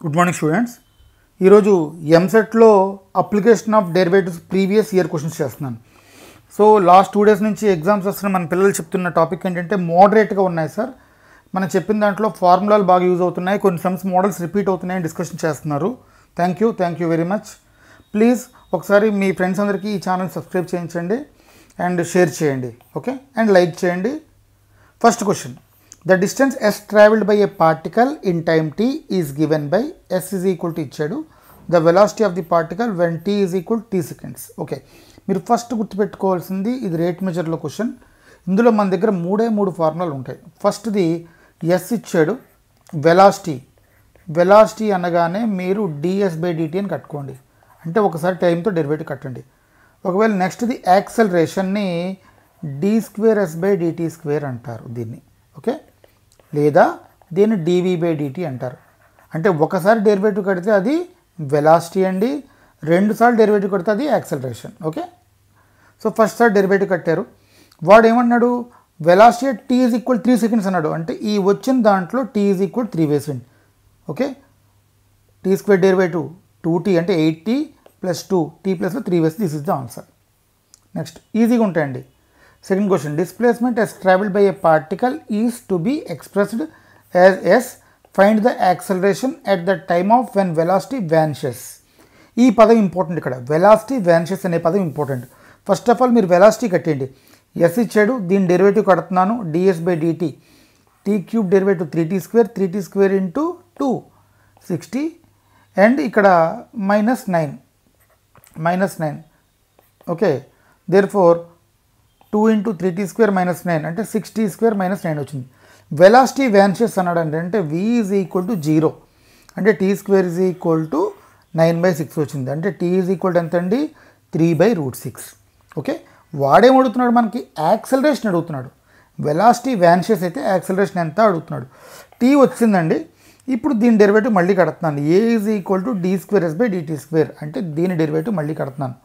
Good morning students. ఈరోజు ఎంసెట్లో application of derivatives previous year questions చేస్తున్నాను. సో లాస్ట్ 2 days నుంచి ఎగ్జామ్స్ వస్తున్న మన పిల్లలు చెప్తున్న టాపిక్ ఏంటంటే మోడరేట్గా ఉన్నాయి సార్, మనం చెప్పిన దాంట్లో ఫార్ములాలు బాగా యూజ్ అవుతున్నాయి, కొన్ని సమ్స్ మోడల్స్ రిపీట్ అవుతున్నాయని డిస్కషన్ చేస్తున్నారు. Thank you very much. Please ఒకసారి మీ ఫ్రెండ్స్ అందరికీ ఈ ఛానల్ సబ్స్క్రైబ్ చేయించండి అండ్ షేర్ చేయండి, ఓకే, అండ్ లైక్ చేయండి. First question, the distance s travelled by a particle in time t is given by s is equal to ఇచ్చాడు the velocity of the particle when t is equal to t seconds. Okay, మీరు first గుర్తుపెట్టుకోవాల్సింది ఇది rate మెజర్లో question. ఇందులో మన దగ్గర మూడు ఫార్ములాలు ఉంటాయి. ఫస్ట్ది ఎస్ ఇచ్చాడు, వెలాసిటీ అనగానే మీరు ds/dt అని కట్టుకోండి, అంటే ఒకసారి టైంతో డెరివేటివ్ కట్టండి. ఒకవేళ నెక్స్ట్ది యాక్సలరేషన్ని d²s/dt² అంటారు దీన్ని, ఓకే, లేదా దీన్ని dv/dt అంటారు. అంటే ఒకసారి డెరివేటివ్ కడితే అది వెలాసిటీ అండి, 2 సార్లు డెరివేటివ్ కడితే అది acceleration. Okay, so first sir derivative కట్టారు, వాడు ఏమన్నాడు, velocity t is equal 3 seconds అన్నాడు. అంటే ఈ వచ్చిన దాంట్లో t is equal 3 వేసింది. ఓకే, t² డెరివేటివ్ 2t అంటే 8t + 2t + 3 వేసి this is the answer. Next ఈజీగా ఉంటాయండి. Second question, displacement as travelled by a particle is to be expressed as s. Find the acceleration at the time of when velocity vanishes. ఈ పదం important, ఇక్కడ velocity vanishes అనే పదం important. First of all మీరు velocity కట్టేయండి, yes ఇచ్చాడు, దీని derivative కడుతున్నాను ds/dt, t³ derivative 3t² into 2 60 and ఇక్కడ -9. ఓకే, దేర్ఫోర్ 2 × 3t² -9 అంటే 6t² -9 వచ్చింది. వెలాసిటీ వానిషెస్ అన్నాడు అంటే v is equal to 0 అంటే t² is equal to 9/6 వచ్చింది. అంటే t is equal to ఎంత అండి, 3/√6. ఓకే, వాడేం అడుగుతున్నాడు, మనకి యాక్సలరేషన్ అడుగుతున్నాడు. వెలాసిటీ వానిషెస్ అయితే యాక్సలరేషన్ ఎంత అడుగుతున్నాడు. t వచ్చిందండి, ఇప్పుడు దీని డెరివేటివ్ మళ్ళీ కడుతున్నాను, a is equal to d²s/dt² అంటే దీని డెరివేటివ్ మళ్ళీ కడుతున్నాను.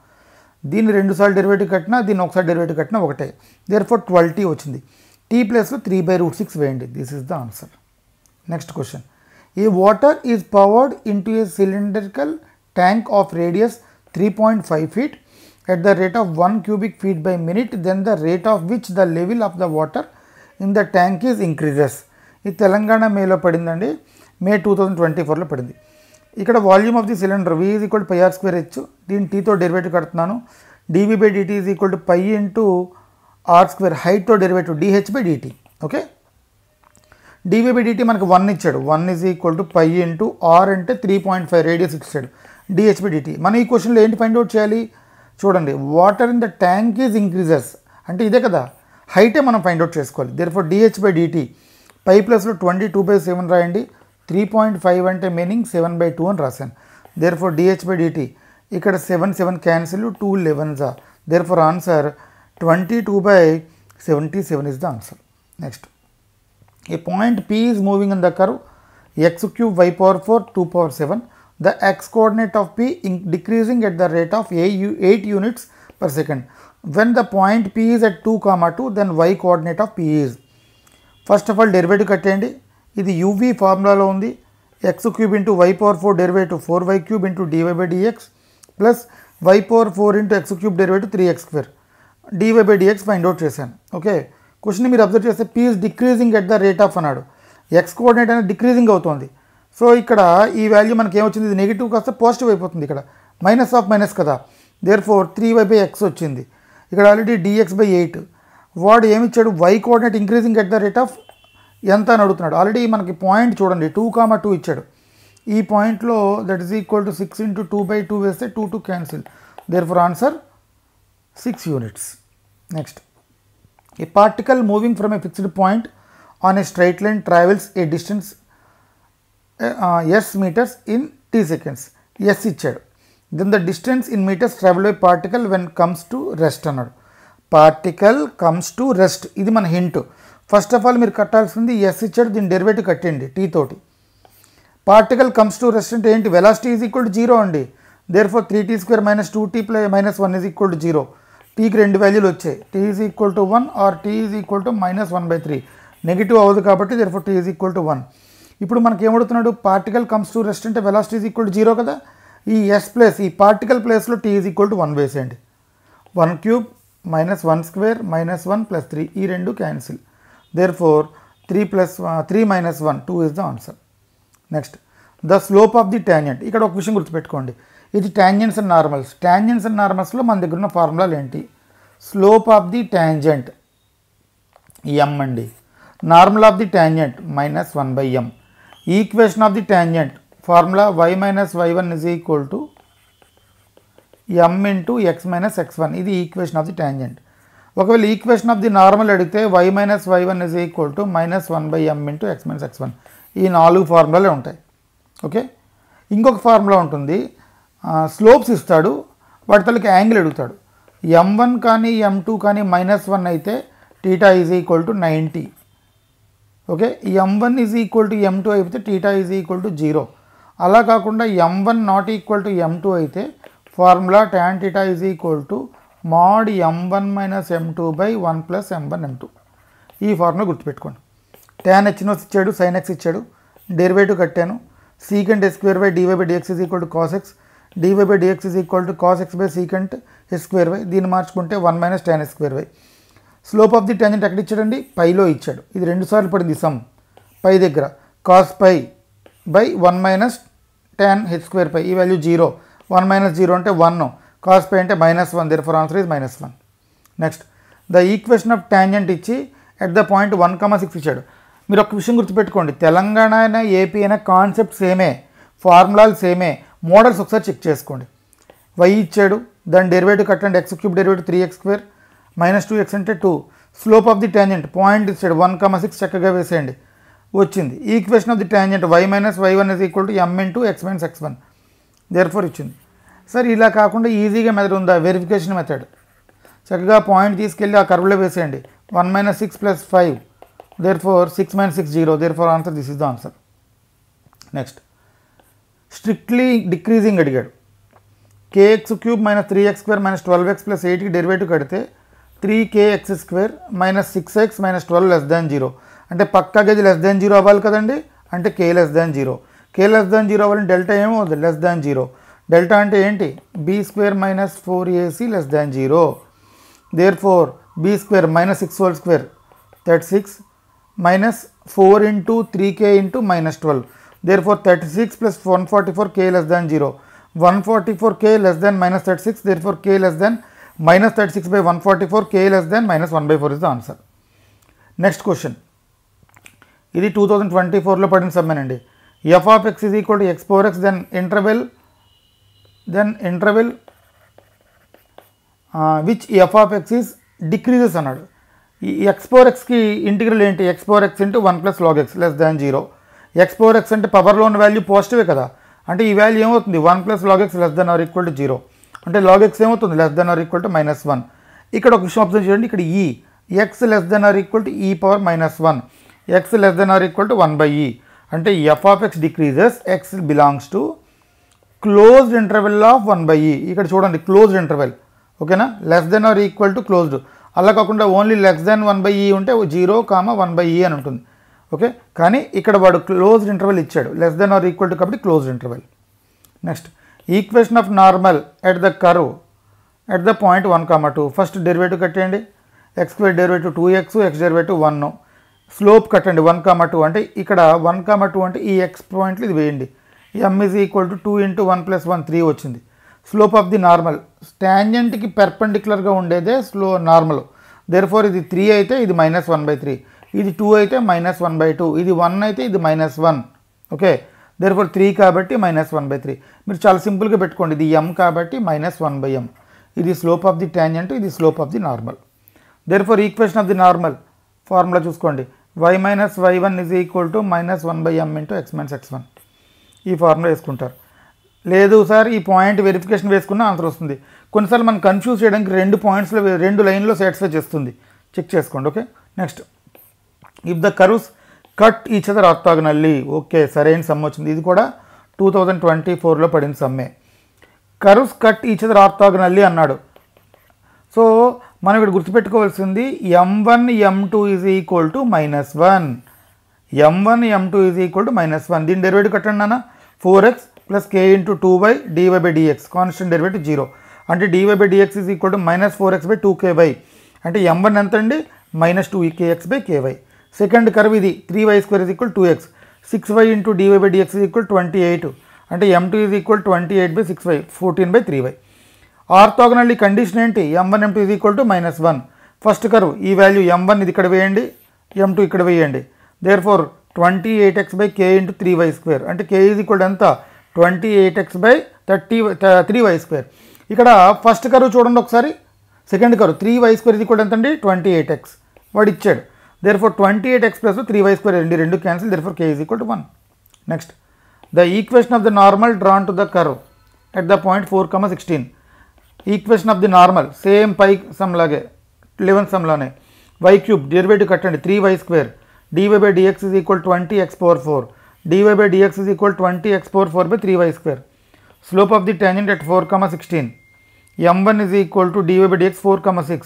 దీన్ని 2 సార్లు డెరివేటివ్ కట్టినా, దీన్ని ఒకసారి డెరివేటివ్ కట్టినా ఒకటే, దేర్ఫోర్ 12t వచ్చింది. t ప్లస్లో 3/√6 వేయండి, this is the answer. Next question, A water is powered into A cylindrical tank of radius 3.5 feet at the rate of 1 cubic feet by minute, then the rate of which the level of the water in the tank is increases. ఇది తెలంగాణ మేలో పడిందండి, మే 2024లో పడింది. ఇక్కడ volume of the cylinder v is equal to πr²h, దీని టీతో derivative కడుతున్నాను, dv/dt is equal to π × r², హైట్తో derivative dh/dt. Okay, dv/dt మనకు 1 ఇచ్చాడు, 1 is equal to π × r అంటే 3.5 రేడియస్ ఇచ్చాడు, dh/dt. మనం ఈ క్వశ్చన్లో ఏంటి ఫైండ్ అవుట్ చేయాలి, చూడండి, water in the tank is increases అంటే ఇదే కదా, హైటే మనం ఫైండ్ అవుట్ చేసుకోవాలి. దేర్ఫోర్ dh/dt π ప్లస్లో 22/7 రాయండి, 3.5 అంటే మీనింగ్ 7/2 అని రాశాను. దేర్ఫోర్ dh/dt ఇక్కడ 7 cancel, 2 11s, therefore answer 22/77 is the answer. Next, a point p is moving in the curve x³ y⁴ 2⁴7, the x coordinate of p decreasing at the rate of 8 units per second. When the point p is at 2, then y coordinate of p is. First of all derivative కట్టేయండి, ఇది uv ఫార్ములాలో ఉంది, x³ × y⁴ derivative 4y³ × dy/dx plus y⁴ × x³ derivative 3x², dy/dx find out చేశాను. Okay, question మీరు observe చేస్తే p is decreasing at the rate of అన్నాడు, x coordinate అనేది decreasing అవుతుంది. సో ఇక్కడ ఈ వాల్యూ మనకి ఏమొచ్చింది, ఇది నెగిటివ్ కాస్త పాజిటివ్ అయిపోతుంది, ఇక్కడ మైనస్ కదా, దేర్ఫోర్ 3y/x వచ్చింది. ఇక్కడ ఆల్రెడీ dx/8, వాడు ఏమిచ్చాడు, y coordinate increasing at the rate of ఎంత అని అడుగుతున్నాడు. ఆల్రెడీ మనకి పాయింట్ చూడండి 2, 2 ఇచ్చాడు, ఈ పాయింట్లో దట్ ఈస్ ఈక్వల్ టు 6 × 2/2 వేస్తే 2 cancel, therefore answer 6 units. Next, a particle moving from a fixed point on a straight line travels a distance s meters in t seconds. s ఇచ్చాడు, then the distance in metres travel by particle when comes to rest అన్నాడు. Particle comes to rest, ఇది మన hint. First of all మీరు కట్టాల్సింది yes ఇచ్చాడు, దీని derivative కట్టండి tea తోటి. Particle comes to rest అంటే ఏంటి, వెలాసిటీ ఈజ్ ఈక్వల్ టు 0 అండి, therefore 3t² - 2t + -1 is equal to 0. టీకి 2 వాల్యూలు వచ్చాయి, t is equal to 1 or t is equal to -1/3. Negative అవ్వదు కాబట్టి therefore t is equal to 1. ఇప్పుడు మనకి ఏమడుగుతున్నాడు, పార్టికల్ కమ్స్ టు రెస్ట్ అంటే వెలాసిటీ ఈజ్ ఈక్వల్ టు 0 కదా. ఈ ఎస్ ప్లేస్, ఈ పార్టికల్ ప్లేస్లో టీ ఈజ్ ఈక్వల్ టు 1 వేసేయండి. 1 cube minus 1 square minus 1 plus 3, ఈ రెండు cancel. Therefore 3 minus 1 2 is the answer. Next the slope of the tangent. ఇక్కడ ఒక విషయం గుర్తుపెట్టుకోండి, ఇది tangents and normals. Tangents and నార్మల్స్లో మన దగ్గర ఉన్న ఫార్ములాలు ఏంటి? Slope of the tangent m అండి, normal of the tangent minus 1/m. Equation of the tangent formula y minus y1 is equal to m into x minus x1. ఇది equation of the tangent. ఒకవేళ equation of the normal అడిగితే y minus y1 is equal to minus 1/m into x minus x1. ఈ 4 ఫార్ములాలే ఉంటాయి. Okay, ఇంకొక formula ఉంటుంది, slopes ఇస్తాడు, వాటి తలకి యాంగిల్ అడుగుతాడు. m1 కానీ m2 కానీ -1 అయితే theta is equal to 90. Okay, m1 is equal to m2 అయితే టీటా ఈజ్ ఈక్వల్ టు 0. అలా కాకుండా m1 not equal to m2 అయితే formula tan theta is equal to mod m1 minus m2 by 1 plus m1 m2. ఈ formula గుర్తుపెట్టుకోండి. tan h ఇచ్చాడు, sin x ఇచ్చాడు, derivative కట్టాను. secant s² by dy by dx is equal to cos x, dy by dx is equal to cos x by secant s². దీన్ని మార్చుకుంటే 1 minus tan s². Slope of the tangent ఎక్కడ ఇచ్చాడండి? పైలో ఇచ్చాడు. ఇది 2 సార్లు పడింది సమ్ పై దగ్గర. cos pi by 1 minus tan h². ఈ వాల్యూ 0, 1 మైనస్ 0 అంటే 1, cos పై అంటే -1, therefore answer is -1. Next the equation of tangent ఇచ్చి ఎట్ ద పాయింట్ 1,6 ఇచ్చాడు. మీరు ఒక విషయం గుర్తుపెట్టుకోండి, తెలంగాణ అయినా ఏపీ అయినా కాన్సెప్ట్ సేమే, ఫార్ములాలు సేమే, మోడల్స్ ఒకసారి చెక్ చేసుకోండి. y ఇచ్చాడు, దాని డెరివేటివ్ కట్టండి, x³ derivative 3x² minus 2x అంటే 2. Slope of the tangent point ఇచ్చాడు 1,6 చక్కగా వేసేయండి, వచ్చింది. Equation of the tangent y minus y1 is equal to m into x minus x1, therefore ఇచ్చింది. సార్ ఇలా కాకుండా ఈజీగా మెథడ్ ఉందా? Verification method. చక్కగా పాయింట్ తీసుకెళ్ళి ఆ కర్వ్లో వేసేయండి. 1 minus 6 plus 5, therefore 6 minus 6 0, therefore answer this is the answer. Next strictly decreasing అడిగాడు. kx³ minus 3x² minus 12x plus 8కి డెరివేటివ్ కడితే 3kx² minus 6x minus 12 less than 0. అంటే పక్కాగా ఇది లెస్ దాన్ 0 అవ్వాలి కదండి, అంటే k less than 0. k less than 0 అవ్వాలంటే డెల్టా ఏమవుతుంది? Less than 0. డెల్టా అంటే ఏంటి? b² minus 4ac less than 0. Therefore b² minus 6 whole square 36 minus 4 into 3k into minus 12, therefore 36 plus 144 k less than 0. 144 k less than minus 36, therefore k less than minus 36 by 144, k less than minus 1/4 is the answer. Next question. ఇది 2024లో పడిన సమ్మేనండి. f of x is equal to x power x then interval which f of x is decreases అన్నాడు. ఈ x power xకి integral ఏంటి? x power x into 1 plus log x less than 0. x power x అంటే పవర్లో ఉన్న value పాజిటివే కదా, అంటే ఈ value ఏమవుతుంది? 1 plus log x less than or equal to 0. అంటే log x ఏమవుతుంది? Less than or equal to -1. ఇక్కడ ఒక విషయం అబ్జర్వ్ చేయండి, ఇక్కడ ఈ x less than or equal to e power -1, x less than or equal to 1/e. అంటే f of x decreases, x belongs to closed interval of 1/e. ఇక్కడ చూడండి closed interval, ఓకేనా? Less than or equal to closed, అలా కాకుండా only less than 1/e ఉంటే 0, 1/e అని ఉంటుంది. Okay, కానీ ఇక్కడ వాడు క్లోజ్డ్ ఇంటర్వెల్ ఇచ్చాడు, less than or equal to కాబట్టి closed interval. Next equation of normal at the curve at the point 1,2. First derivative కట్టండి, x² derivative 2x, x derivative 1, slope కట్టండి 1,2. అంటే ఇక్కడ 1,2 అంటే ఈ x పాయింట్లు ఇది వేయండి. m is equal to 2 into 1 plus 1 3 వచ్చింది. స్లోప్ ఆఫ్ ది నార్మల్ ట్యాంజెంట్కి పెర్పెండిక్యులర్గా ఉండేదే నార్మల్, దేర్ఫోర్ ఇది 3 అయితే ఇది -1/3, ఇది 2 అయితే -1/2, ఇది 1 అయితే ఇది -1. ఓకే, దేర్ఫోర్ 3 కాబట్టి -1/3. మీరు చాలా సింపుల్గా పెట్టుకోండి, ఇది m కాబట్టి -1/m. ఇది స్లోప్ ఆఫ్ ది ట్యాంజెంట్, ఇది slope of the normal. Therefore equation of the normal formula చూసుకోండి, y minus y1 is equal to -1/m into x minus x1. ఈ ఫార్ములా వేసుకుంటారు. లేదు సార్ ఈ పాయింట్ వెరిఫికేషన్ వేసుకున్న answer వస్తుంది. కొన్నిసార్లు మనం కన్ఫ్యూజ్ చేయడానికి 2 పాయింట్స్లో 2 లైన్లో సాటిస్ఫై చేస్తుంది, చెక్ చేసుకోండి. Okay, next if the curves cut each other orthogonally. Okay, సరైన సమ్ వచ్చింది. ఇది కూడా 2024లో పడిన సమ్మే. Curves cut each other orthogonally అన్నాడు. సో మనం ఇక్కడ గుర్తుపెట్టుకోవాల్సింది m1 m2 is equal to -1, m1 m2 is equal to -1. దీని డెరివేటివ్ కట్టండి అన్న 4x plus k into 2y dy by dx constant derivative 0 అంటే dy by dx is equal to -4x by 2ky అంటే m1 ఎంత అండి -2kx by ky. Second curve ఇది 3y² is equal 2x 6y into dy by dx is equal 28 అంటే m2 is equal 28 by 6y 14 by 3y. Orthogonally condition ఏంటి m1 m2 is equal to -1. First curve ఈ value m1 ఇది ఇక్కడ వేయండి m2 ఇక్కడ వేయండి therefore 28x by k into 3y² అంటే k is equal ఎంత 28x బై 3y². ఇక్కడ ఫస్ట్ కర్వ్ చూడండి ఒకసారి second curve 3y² is equal ఎంత అండి 28x వాడు ఇచ్చాడు దేర్ఫోర్ 28x ప్లస్ 3y² రెండు cancel therefore k is equal to 1. Next the equation of the normal drawn to the curve at the point 4,16. Equation of the normal same పై sum లాగే 11th సమ్లోనే y³ derivative కట్టండి 3y² dy by dx is equal 20x power 4 dy by dx is equal 20x power 4 by 3y². Slope of the tangent at 4,16 m1 is equal to dy by dx 4,6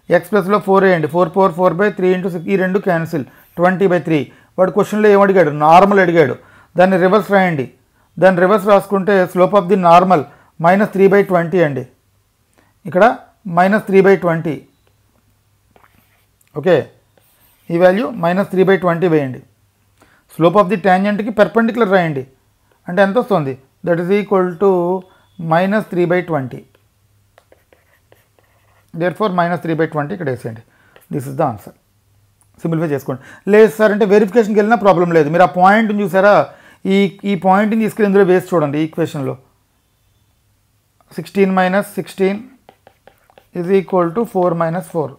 x plus లో 4 వేయండి 4 power 4 by 3 into 6 ఈ రెండు cancel 20 by 3. వాడు క్వశ్చన్లో ఏం అడిగాడు normal అడిగాడు దాన్ని రివర్స్ రాయండి దాన్ని రివర్స్ రాసుకుంటే స్లోప్ ఆఫ్ ది నార్మల్ -3/20 అండి ఇక్కడ -3/20 ఓకే ఈ వాల్యూ -3/20 వేయండి స్లోప్ ఆఫ్ ది ట్యాంజెంట్కి పెర్పెండిక్యులర్ రాయండి అంటే ఎంత వస్తుంది that is equal to -3/20 therefore -3/20 ఇక్కడ వేసేయండి this is the answer. Simplify చేసుకోండి. లేదు సార్ అంటే వెరిఫికేషన్కి వెళ్ళినా ప్రాబ్లం లేదు మీరు ఆ పాయింట్ని చూసారా ఈ పాయింట్ని తీసుకెళ్ళి ఇందులో వేసి చూడండి ఈక్వేషన్లో 16 - 16 ఈజ్ ఈక్వల్ టు 4 - 4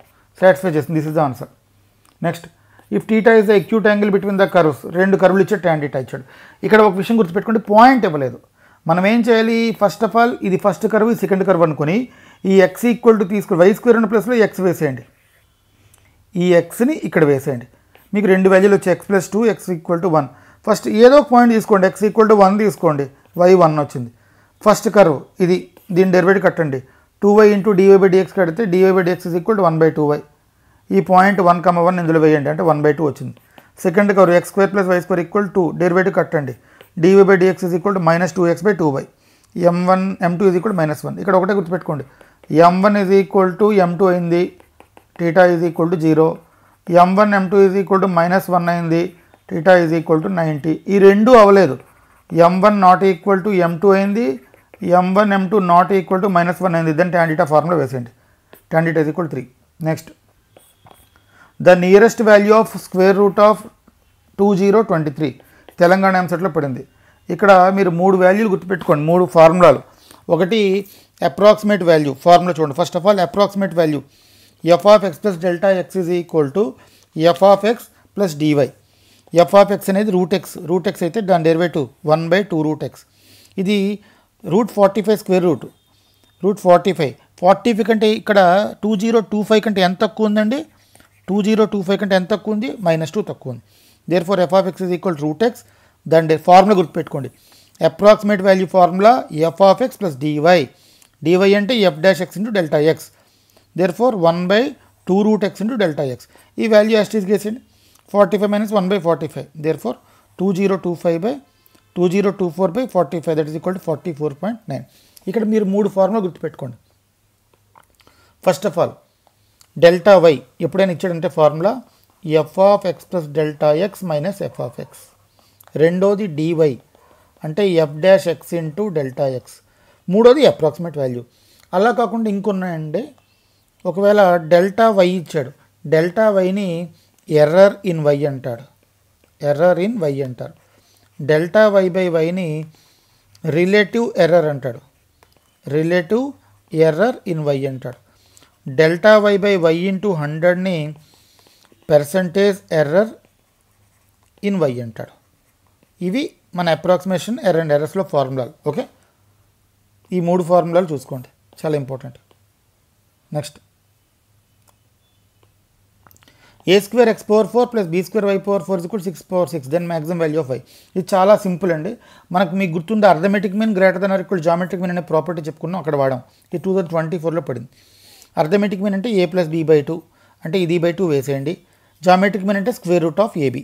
సాటిస్ఫై చేస్తుంది this is the answer. Next if theta is the acute angle between the curves రెండు కర్వ్లు ఇచ్చాడు tan θ ఇచ్చాడు. ఇక్కడ ఒక విషయం గుర్తుపెట్టుకోండి పాయింట్ ఇవ్వలేదు మనం ఏం చేయాలి ఫస్ట్ ఆఫ్ ఆల్ ఇది ఫస్ట్ కర్వ్ సెకండ్ కర్వ్ అనుకుని ఈ x ఈక్వల్ టు తీసుకుని y² ఉన్న ప్లస్లో x వేసేయండి ఈ xని ఇక్కడ వేసేయండి మీకు రెండు వాల్యూలు వచ్చాయి x + 2 x = 1. ఫస్ట్ ఏదో ఒక పాయింట్ తీసుకోండి x = 1 తీసుకోండి y 1 వచ్చింది ఫస్ట్ కర్వ్ ఇది దీని డెరివేటివ్ కట్టండి 2y into dy by dx కడితే dy by dx is equal to 1/2y ఈ పాయింట్ 1,1 ఇందులో వేయండి అంటే 1/2 వచ్చింది. Second curve x² + y² equal 2 derivative కట్టండి dy by dx is equal to -2x by 2y m1 m2 is equal to -1. ఇక్కడ ఒకటే గుర్తుపెట్టుకోండి m1 is equal to m2 అయింది θ is equal to 0 m1 m2 is equal to -1 అయింది θ is equal to 90. ఈ రెండు అవ్వలేదు m1 not equal to m2 అయింది m1 m2 not equal to -1 అయింది దెన్ tan θ ఫార్ములా వేసేయండి tan θ is equal 3. Next the nearest value of square root of 2023 Telangana ఎంసెట్లో పడింది. ఇక్కడ మీరు 3 వాల్యూలు గుర్తుపెట్టుకోండి 3 ఫార్ములాలు. ఒకటి అప్రాక్సిమేట్ వాల్యూ ఫార్ములా చూడండి first of all approximate value f(x + Δx) is equal to f(x + dy). f(x) అనేది రూట్ x అయితే దాని డెరివేటివ్ 1/2 రూట్ x. ఇది √45 స్క్వేర్ రూట్ 45 కంటే ఇక్కడ 2025 కంటే ఎంత తక్కువ ఉందండి 2025 కంటే ఎంత తక్కువ ఉంది -2 తక్కువ ఉంది therefore f(x) is equal route x దాని ఫార్ములా గుర్తుపెట్టుకోండి approximate value formula f(x + dy). dy అంటే f'(x * Δx) therefore 1/2 route x * Δx. ఈ వాల్యూ యాస్టీస్ చేసేయండి 45 - 1/45 therefore 2024/45 that is equal to 44.9. ఇక్కడ మీరు 3 ఫార్ములా గుర్తుపెట్టుకోండి. ఫస్ట్ ఆఫ్ ఆల్ Δy ఎప్పుడైనా ఇచ్చాడంటే ఫార్ములా f(x + Δx - f(x). రెండోది dy అంటే f'(x * Δx). మూడోది అప్రాక్సిమేట్ వాల్యూ. అలా కాకుండా ఇంకొన్నాయండి ఒకవేళ Δy ఇచ్చాడు Δyని ఎర్రర్ ఇన్ y అంటారు Δy/yని రిలేటివ్ ఎర్రర్ అంటాడు Δy/y ఇంటూ 100ని పర్సంటేజ్ ఎర్రర్ ఇన్ y అంటాడు. ఇవి మన అప్రాక్సిమేషన్ ఎర్రర్ అండ్ ఎర్రర్స్లో ఫార్ములాలు. ఓకే ఈ 3 ఫార్ములాలు చూసుకోండి చాలా important. Next a² x⁴ + b² y⁴ = 6/6 then maximum value of y. ఇది చాలా సింపుల్ అండి మనకు మీకు గుర్తుందా arithmetic mean greater than or equal geometric mean అనే ప్రాపర్టీ చెప్పుకున్నాం అక్కడ వాడాం. ఇది 2024లో పడింది. అర్థమెటిక్ మీన్ అంటే a + b/2 అంటే ఇది/2 వేసేయండి. జామెట్రిక్ మీన్ అంటే √(ab).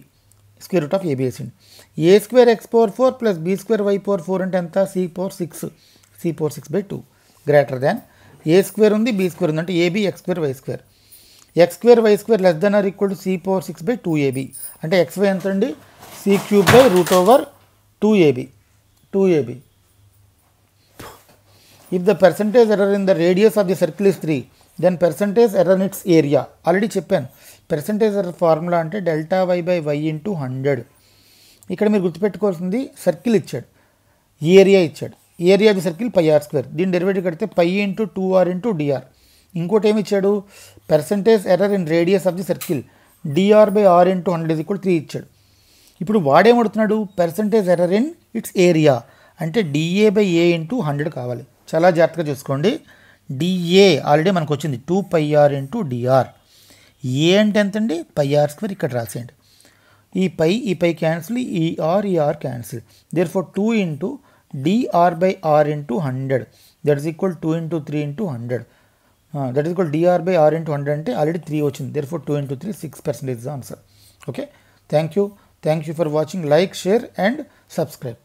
స్క్వేర్ రూట్ ఆఫ్ ఏబీ వేసింది. A square X power 4 plus B square Y power 4 అంటే ఎంత, C power 6 by 2 greater than A square ఉంది బీ స్క్వేర్ ఉంది అంటే AB X square Y square. X square Y square less than or equal to C power 6 by 2ab అంటే XY ఎంత అండి, C cube by root over 2ab. If the percentage error in the radius of the circle is 3, then percentage error in its area. Already చెప్పాను percentage error ఫార్ములా అంటే delta y by y into 100. ఇక్కడ మీరు గుర్తుపెట్టుకోవాల్సింది circle ఇచ్చాడు, area ఇచ్చాడు, area of the circle pi r square, దీని derivative కడితే pi into 2r into DR. ఇంకోటి ఏమి ఇచ్చాడు, percentage error in radius of the circle dr by r into 100 equal 3 ఇచ్చాడు. ఇప్పుడు వాడేమడుతున్నాడు, percentage error in its area అంటే డిఏ బై ఏ ఇంటూ 100 కావాలి. చాలా జాగ్రత్తగా చూసుకోండి. డిఏ ఆల్రెడీ మనకు వచ్చింది 2πr ఇంటూ డిఆర్. ఏ అంటే ఎంతండి, పై ఆర్ స్క్వేర్ ఇక్కడ రాసేయండి. ఈ పై క్యాన్సిల్, ఈ r cancel. Therefore 2 into dr by r into 100 that is equal 2 into 3 into 100 that is equal dr by r into 100 అంటే ఆల్రెడీ 3 వచ్చింది. Therefore 2 into 3 6% answer. Okay, thank you for watching. Like, share and subscribe.